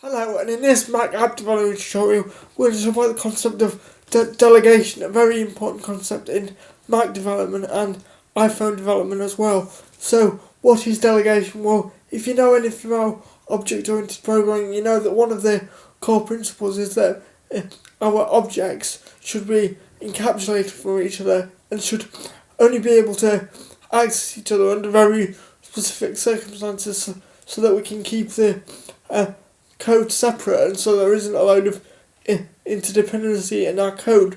Hello, and in this Mac app development tutorial, we're going to talk about the concept of delegation, a very important concept in Mac development and iPhone development as well. So, what is delegation? Well, if you know anything about object-oriented programming, you know that one of the core principles is that our objects should be encapsulated from each other and should only be able to access each other under very specific circumstances so that we can keep the code separate, and so there isn't a load of interdependency in our code.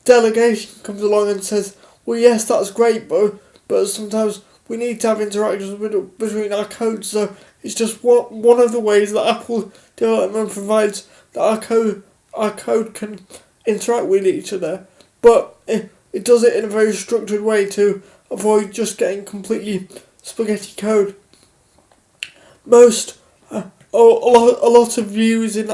Delegation comes along and says, well, yes, that's great, but sometimes we need to have interactions between our code, so it's just one of the ways that Apple development provides that our code can interact with each other, but it does it in a very structured way to avoid just getting completely spaghetti code. A lot of views in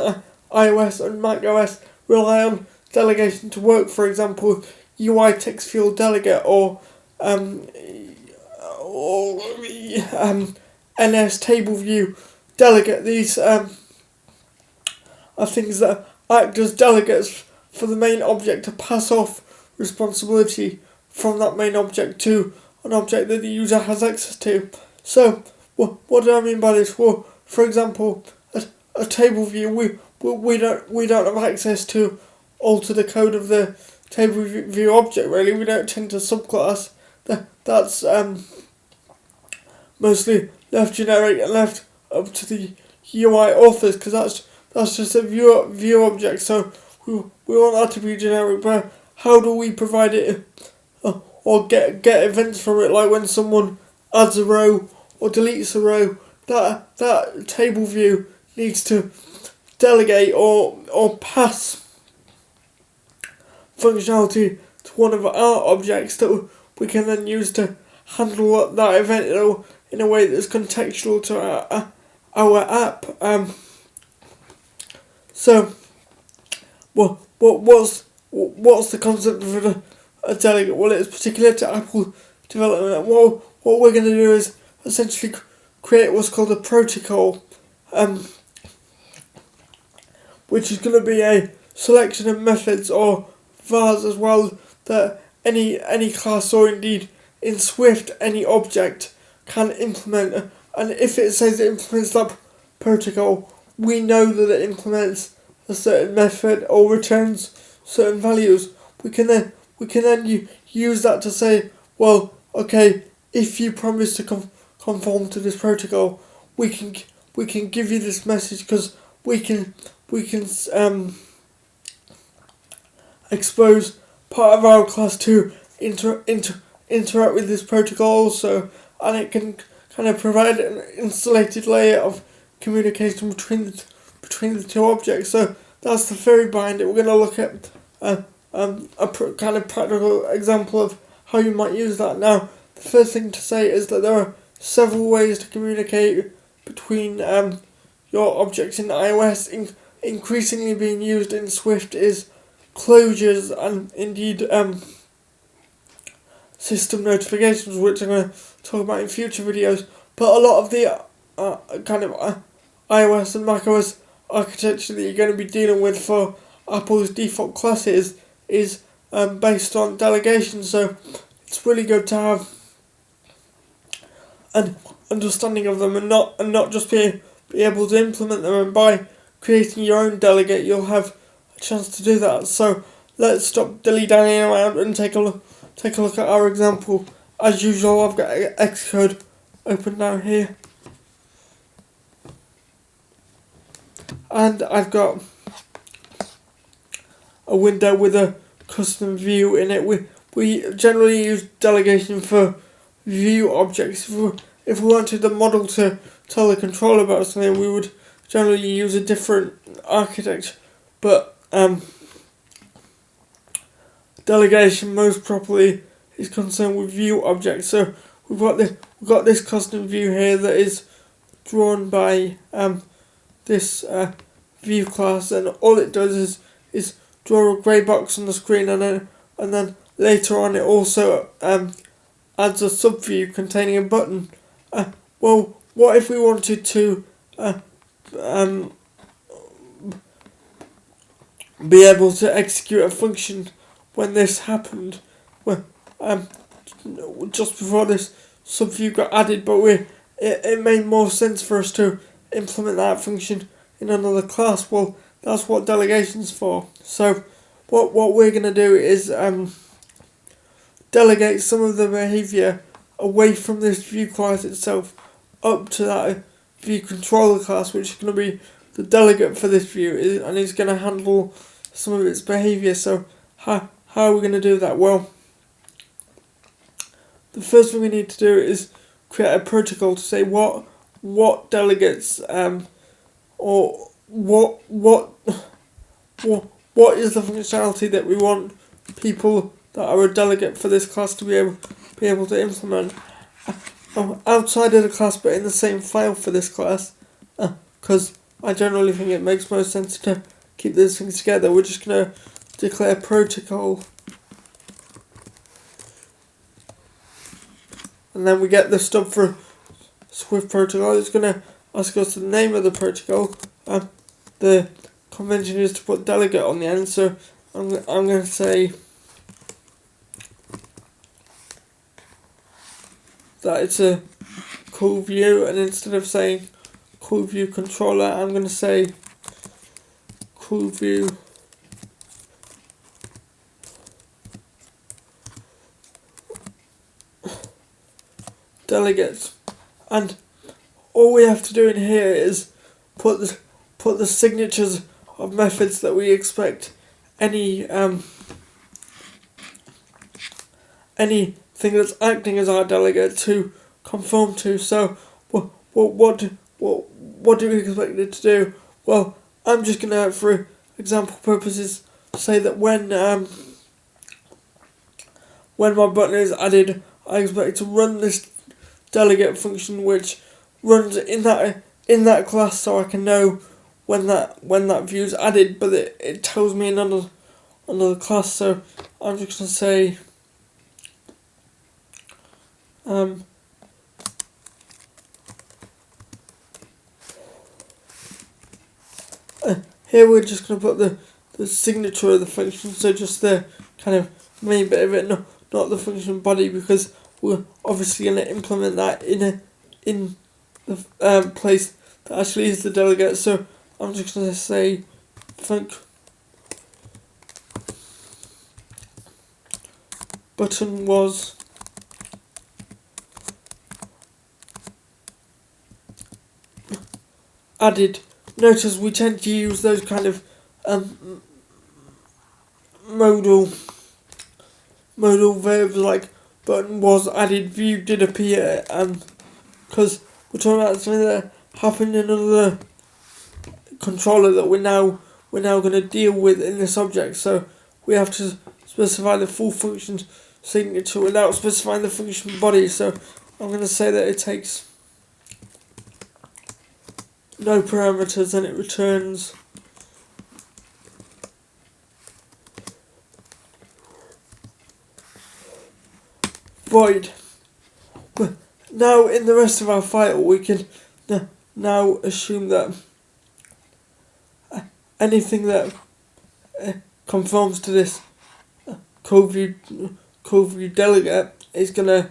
iOS and macOS rely on delegation to work. For example, UI text field delegate or NS table view delegate. These are things that act as delegates for the main object to pass off responsibility from that main object to an object that the user has access to. So, what do I mean by this? Well, for example, a table view, we don't have access to alter the code of the table view object. Really, we don't tend to subclass. That's mostly left generic and left up to the UI authors, because that's just a view object. So we want that to be generic. But how do we provide it or get events from it? Like when someone adds a row or deletes a row, that table view needs to delegate or pass functionality to one of our objects that we can then use to handle that event in a way that's contextual to our app. So, what's the concept of a delegate? Well, it's particular to Apple development. What we're going to do is essentially create what's called a protocol, which is going to be a selection of methods or vars as well that any class or indeed in Swift any object can implement. And if it says it implements that protocol, we know that it implements a certain method or returns certain values. We can then use that to say, well, okay, if you promise to conform to this protocol, we can give you this message, because we can expose part of our class to interact with this protocol also, and it can kind of provide an insulated layer of communication between the two objects. So that's the theory behind it. We're going to look at kind of practical example of how you might use that. Now, the first thing to say is that there are several ways to communicate between your objects in iOS. Increasingly being used in Swift is closures and indeed system notifications, which I'm going to talk about in future videos. But a lot of the kind of iOS and macOS architecture that you're going to be dealing with for Apple's default classes is based on delegation. So it's really good to have an understanding of them and not just be able to implement them. And by creating your own delegate, you'll have a chance to do that. So let's stop dilly-dallying around and take a look at our example. As usual, I've got Xcode open now here, and I've got a window with a custom view in it. We generally use delegation for view objects. If we wanted the model to tell the controller about something, we would generally use a different architecture. But delegation most properly is concerned with view objects. So we've got this custom view here that is drawn by this view class, and all it does is draw a grey box on the screen, and then later on it also adds a subview containing a button. Well, what if we wanted to be able to execute a function when this happened. Well, just before this subview got added, but it made more sense for us to implement that function in another class. Well, that's what delegation's for. So what we're going to do is delegate some of the behaviour away from this view class itself up to that view controller class, which is going to be the delegate for this view, and is going to handle some of its behaviour. So how are we going to do that? Well, the first thing we need to do is create a protocol to say what delegates or what is the functionality that we want people that are a delegate for this class to be able to implement outside of the class, but in the same file for this class. Because I generally think it makes most sense to keep these things together. We're just gonna declare protocol, and then we get the stuff for Swift protocol. It's gonna ask us the name of the protocol. The convention is to put delegate on the end, so I'm gonna say that it's a cool view, and instead of saying cool view controller, I'm going to say cool view delegates. And all we have to do in here is put the signatures of methods that we expect anything that's acting as our delegate to conform to. So what do we expect it to do? Well, I'm just gonna, for example purposes, say that when my button is added, I expect it to run this delegate function, which runs in that class, so I can know when that view is added. But it tells me another class, so I'm just gonna say here we're just going to put the signature of the function, so just the kind of main bit of it, not the function body, because we're obviously going to implement that in the place that actually is the delegate. So I'm just going to say func button was added. Notice we tend to use those kind of modal verbs like button was added, view did appear, because we're talking about something that happened in another controller that we're now going to deal with in this object. So we have to specify the full function signature without specifying the function body. So I'm going to say that it takes no parameters and it returns void. But now in the rest of our file we can now assume that anything that conforms to this code view delegate is going to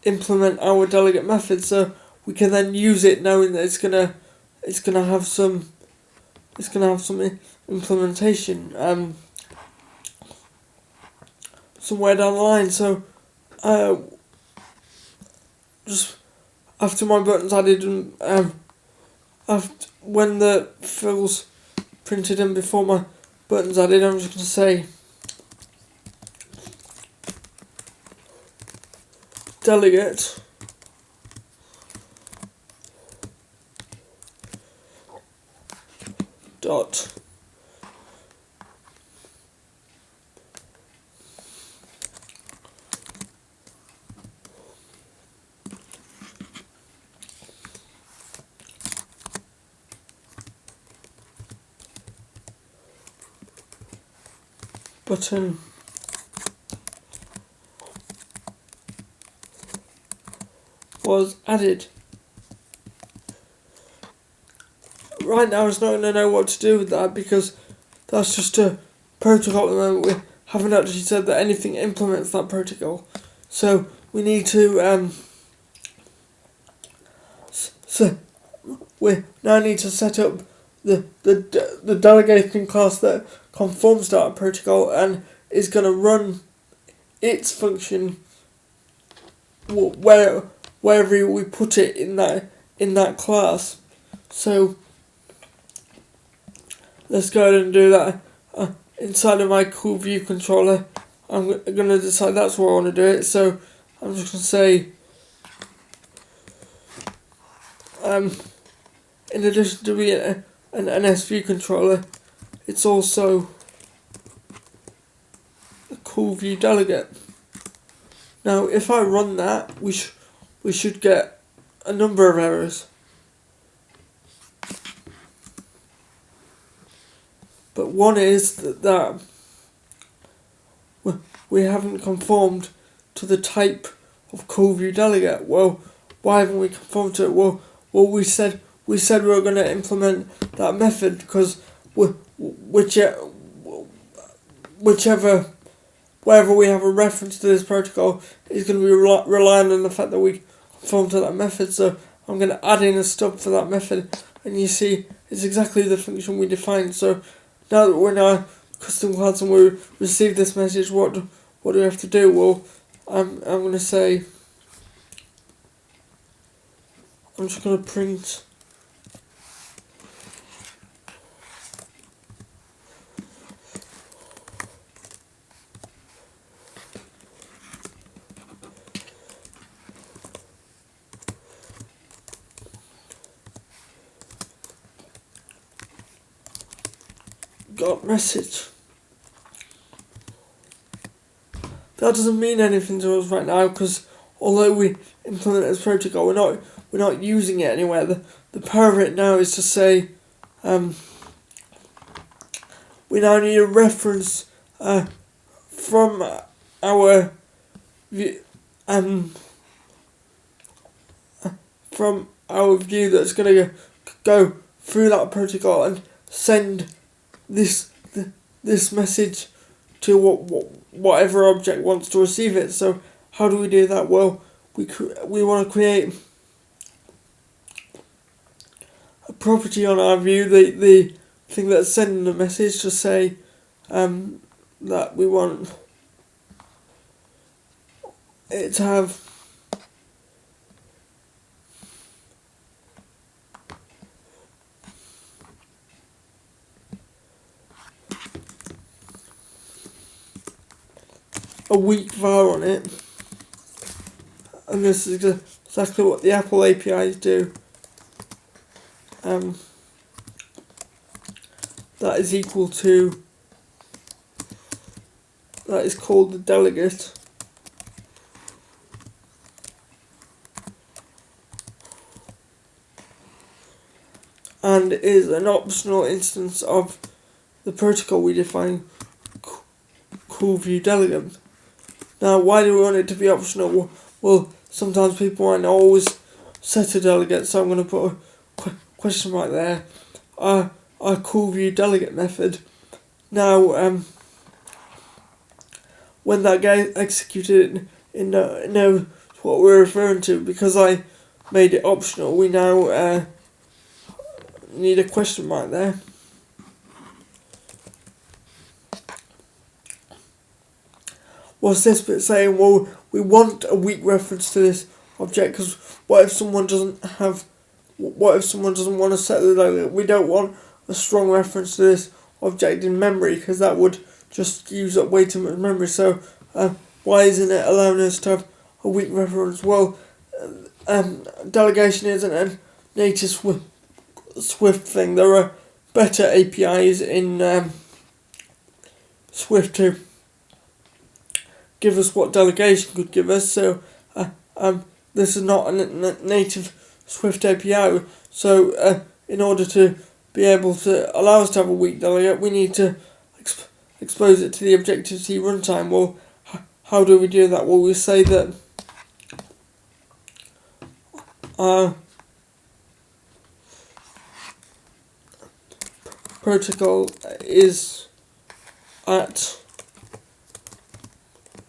implement our delegate method, so we can then use it knowing that it's gonna have some implementation somewhere down the line. So just after my button's added and after when the fill's printed and before my button's added, I'm just going to say delegate dot button was added. Right now it's not going to know what to do with that because that's just a protocol at the moment. We haven't actually said that anything implements that protocol. So we need to so we now need to set up the delegating class that conforms to that protocol and is going to run its function wherever we put it in that class. So let's go ahead and do that. Inside of my cool view controller, I'm going to decide that's where I want to do it. So I'm just going to say, in addition to being an NSView controller, it's also a cool view delegate. Now, if I run that, we should get a number of errors. But one is that we haven't conformed to the type of cool view delegate. Well, why haven't we conformed to it? Well, we said we were going to implement that method because wherever we have a reference to this protocol is going to be relying on the fact that we conform to that method. So I'm going to add in a stub for that method, and you see it's exactly the function we defined. So now that we're in our custom class and we receive this message, what do we have to do? Well, I'm going to say, I'm just going to print got message. That doesn't mean anything to us right now because although we implement this protocol, we're not using it anywhere. The power of it now is to say, we now need a reference from our view, from our view that's going to go through that protocol and send this message to whatever object wants to receive it. So how do we do that? Well, we want to create a property on our view, the thing that's sending the message, to say that we want it to have a weak var on it, and this is exactly what the Apple APIs do. That is equal to, that is called the delegate, and is an optional instance of the protocol we define, cool view delegate. Now, why do we want it to be optional? Well, sometimes people might not always set a delegate, so I'm going to put a question mark there. Our cool view delegate method. Now, when that gets executed, it knows what we're referring to. Because I made it optional, we now need a question mark there. What's this bit saying? Well, we want a weak reference to this object because what if someone doesn't want to set the delegate? We don't want a strong reference to this object in memory because that would just use up way too much memory. So why isn't it allowing us to have a weak reference? Well, delegation isn't a native Swift thing. There are better APIs in Swift to give us what delegation could give us. So this is not a native Swift API. So in order to be able to allow us to have a weak delegate, we need to expose it to the Objective-C runtime. Well, how do we do that? Well, we say that protocol is at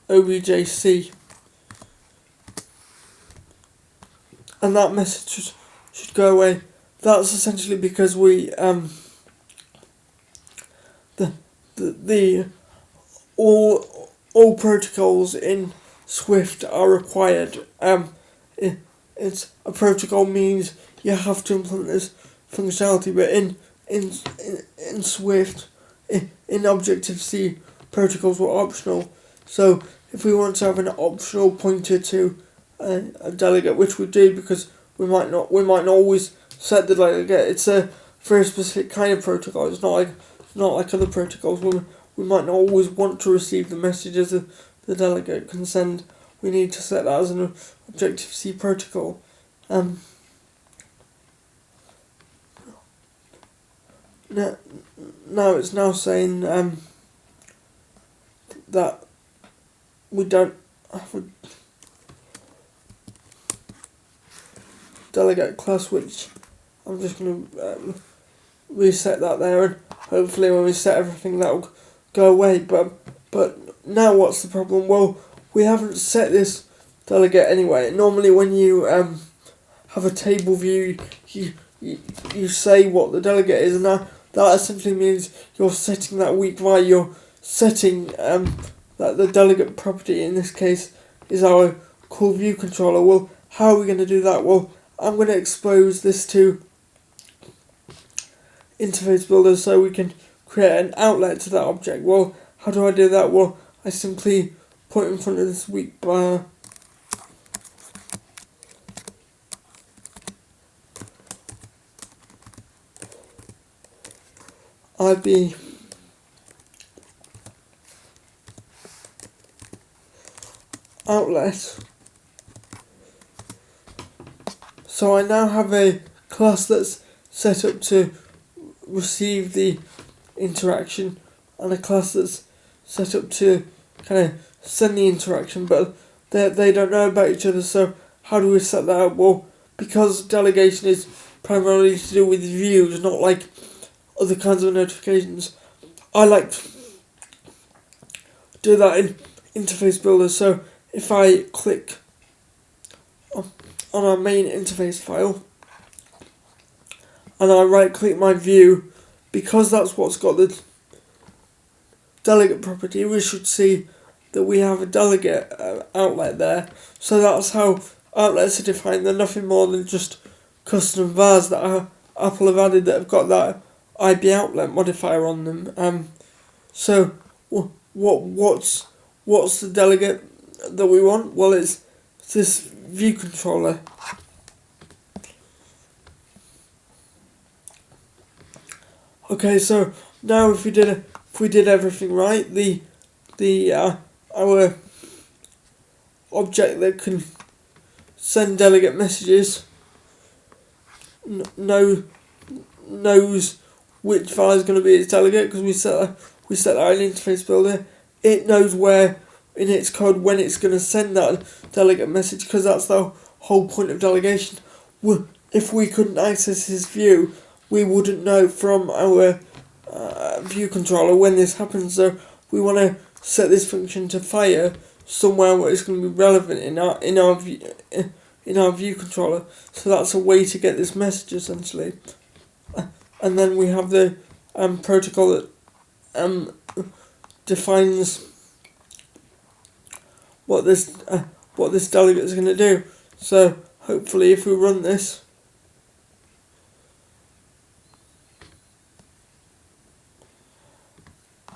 objc, and that message should go away. That's essentially because we the all protocols in Swift are required. It's a protocol means you have to implement this functionality, but in Swift, in Objective-C, protocols were optional. So if we want to have an optional pointer to a delegate, which we do because we might not always set the delegate. It's a very specific kind of protocol. It's not like other protocols. We might not always want to receive the messages the delegate can send. We need to set that as an Objective-C protocol. Now it's now saying that we don't have a delegate class, which I'm just going to reset that there, and hopefully when we set everything that will go away. But now what's the problem? Well, we haven't set this delegate anyway. Normally when you have a table view, you say what the delegate is, and that essentially means you're setting that weak value. You're setting that the delegate property in this case is our core view controller. Well, how are we going to do that? Well, I'm going to expose this to interface builder so we can create an outlet to that object. Well, how do I do that? Well, I simply put in front of this weak bar IB outlet. So I now have a class that's set up to receive the interaction and a class that's set up to kind of send the interaction, but they don't know about each other. So how do we set that up? Well, because delegation is primarily to do with views, not like other kinds of notifications, I like to do that in interface builder. So if I click on our main interface file and I right click my view, because that's what's got the delegate property, we should see that we have a delegate outlet there. So that's how outlets are defined. They're nothing more than just custom vars that Apple have added that have got that IB outlet modifier on them. So what's the delegate that we want? Well, it's this view controller. Okay, so now if we did everything right, our object that can send delegate messages knows which file is going to be its delegate, because we set that in interface builder. It knows where in its code when it's going to send that delegate message, because that's the whole point of delegation. If we couldn't access his view, we wouldn't know from our view controller when this happens. So we want to set this function to fire somewhere where it's going to be relevant in our view controller. So that's a way to get this message essentially. And then we have the protocol that defines what this delegate is going to do. So hopefully, if we run this,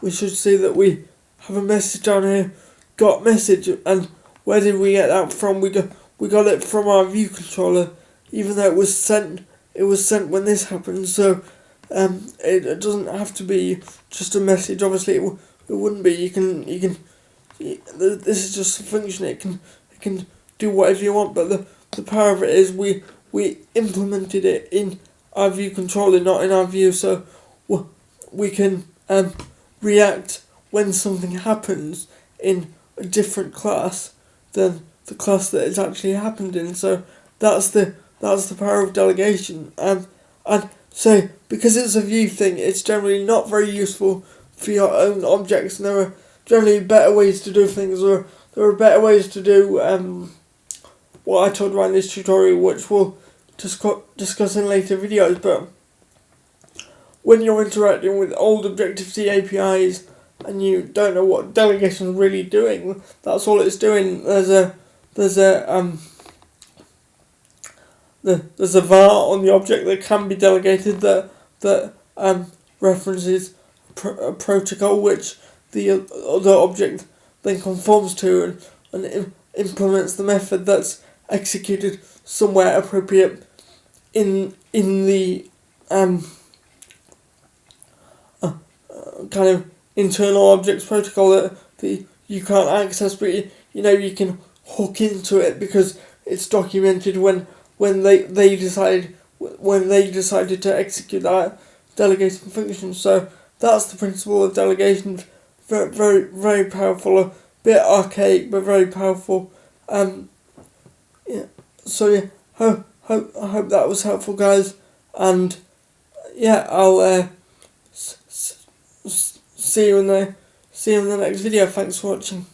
we should see that we have a message down here, got message, and where did we get that from? We got it from our view controller, even though it was sent when this happened. So it doesn't have to be just a message. Obviously, it wouldn't be. This is just a function. It can do whatever you want. But the power of it is we implemented it in our view controller, not in our view. So we can react when something happens in a different class than the class that it's actually happened in. So that's the power of delegation. And so because it's a view thing, it's generally not very useful for your own objects, and there are generally better ways to do things, or there are better ways to do what I talked about in this tutorial, which we'll discuss in later videos. But when you're interacting with old Objective-C APIs and you don't know what delegation is really doing, that's all it's doing. There's a var on the object that can be delegated that references a protocol which the other object then conforms to and implements the method that's executed somewhere appropriate in the kind of internal objects protocol that you can't access, but you can hook into it because it's documented when they decided to execute that delegation function. So that's the principle of delegation. Very, very, very powerful. A bit archaic, but very powerful. So yeah, I hope that was helpful, guys. And yeah, I'll see you in the next video. Thanks for watching.